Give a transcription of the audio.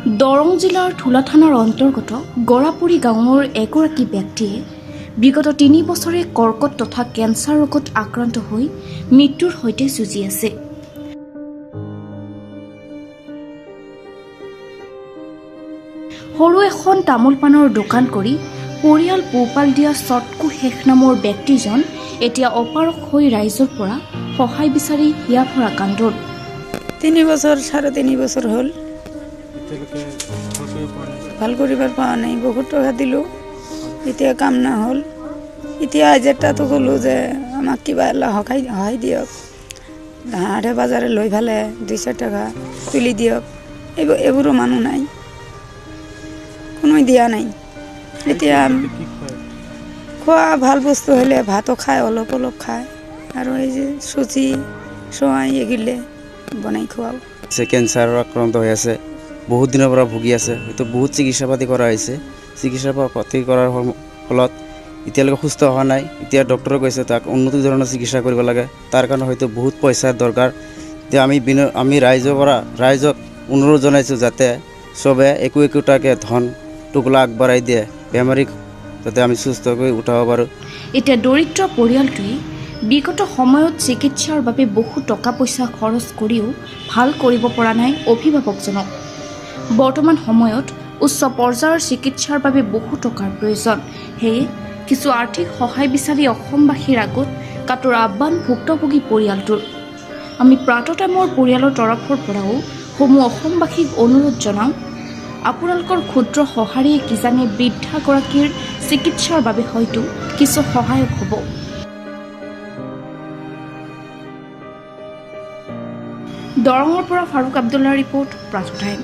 দৰং জিলাৰ ধুলা থানাৰ অন্তৰ্গত গৰাপুৰী গাঁৱৰ এগৰাকী ব্যক্তিয়ে বিগত 3 বছৰে কৰ্কট তথা কেঞ্চাৰ ৰোগত আক্ৰান্ত হৈ মৃত্যুৰ সৈতে যুঁজি আছে। সৰু এখন তামোল পাণৰ দোকান কৰি পৰিয়াল পোহপাল দিয়া চটকু শেষ নামৰ ব্যক্তিজন এতিয়া অপাৰক হৈ ৰাইজৰ পৰা সহায় বিচাৰি হিয়া ভৰা কান্দোন। 3 বছৰ 3.5 বছৰ হ'ল ভাল কৰিবাৰ পোৱা নাই। বহুত টকা দিলোঁ, এতিয়া কাম নহ'ল। এতিয়া যেটাতো ক'লোঁ যে আমাক কিবা সহায় দিয়ক, হাটে বজাৰে লৈ ফালে 2-4 টকা তুলি দিয়ক। এইবোৰো মানুহ নাই, কোনো দিয়া নাই। এতিয়া খোৱা ভাল বস্তু হ'লে ভাতো খায়, অলপ অলপ খায়, আৰু এই যে চুজি চোৱাই এগিলে বনাই খুৱাওঁ। কেঞ্চাৰৰ আক্ৰান্ত হৈ আছে, বহুত দিনৰ পৰা ভুগি আছে। হয়তো বহুত চিকিৎসা পাতি কৰা হৈছে, চিকিৎসা পাতি কৰাৰ ফলত এতিয়ালৈকে সুস্থ হোৱা নাই। এতিয়া ডক্টৰে কৈছে তাক উন্নত ধৰণৰ চিকিৎসা কৰিব লাগে, তাৰ কাৰণে হয়তো বহুত পইচাৰ দৰকাৰ। এতিয়া আমি ৰাইজক অনুৰোধ জনাইছোঁ যাতে চবে একোটাকৈ ধন টোপোলা আগবঢ়াই দিয়ে, বেমাৰীক যাতে আমি সুস্থকৈ উঠাব পাৰোঁ। এতিয়া দৰিদ্ৰ পৰিয়ালটোৱে বিগত সময়ত চিকিৎসাৰ বাবে বহু টকা পইচা খৰচ কৰিও ভাল কৰিব পৰা নাই অভিভাৱকজনক। বৰ্তমান সময়ত উচ্চ পৰ্যায়ৰ চিকিৎসাৰ বাবে বহু টকাৰ প্ৰয়োজন। সেয়ে কিছু আৰ্থিক সহায় বিচাৰি অসমবাসীৰ আগত কাটৰ আহ্বান ভুক্তভোগী পৰিয়ালটোৰ। আমি প্ৰাতঃ টাইমৰ পৰিয়ালৰ তৰফৰ পৰাও সমূহ অসমবাসীক অনুৰোধ জনাওঁ, আপোনালোকৰ ক্ষুদ্ৰ সঁহাৰিয়ে কিজানি বৃদ্ধাগৰাকীৰ চিকিৎসাৰ বাবে হয়তো কিছু সহায়ক হ'ব। দৰঙৰ পৰা ফাৰুক আব্দুল্লাৰ ৰিপৰ্ট, প্ৰাতঃ টাইম।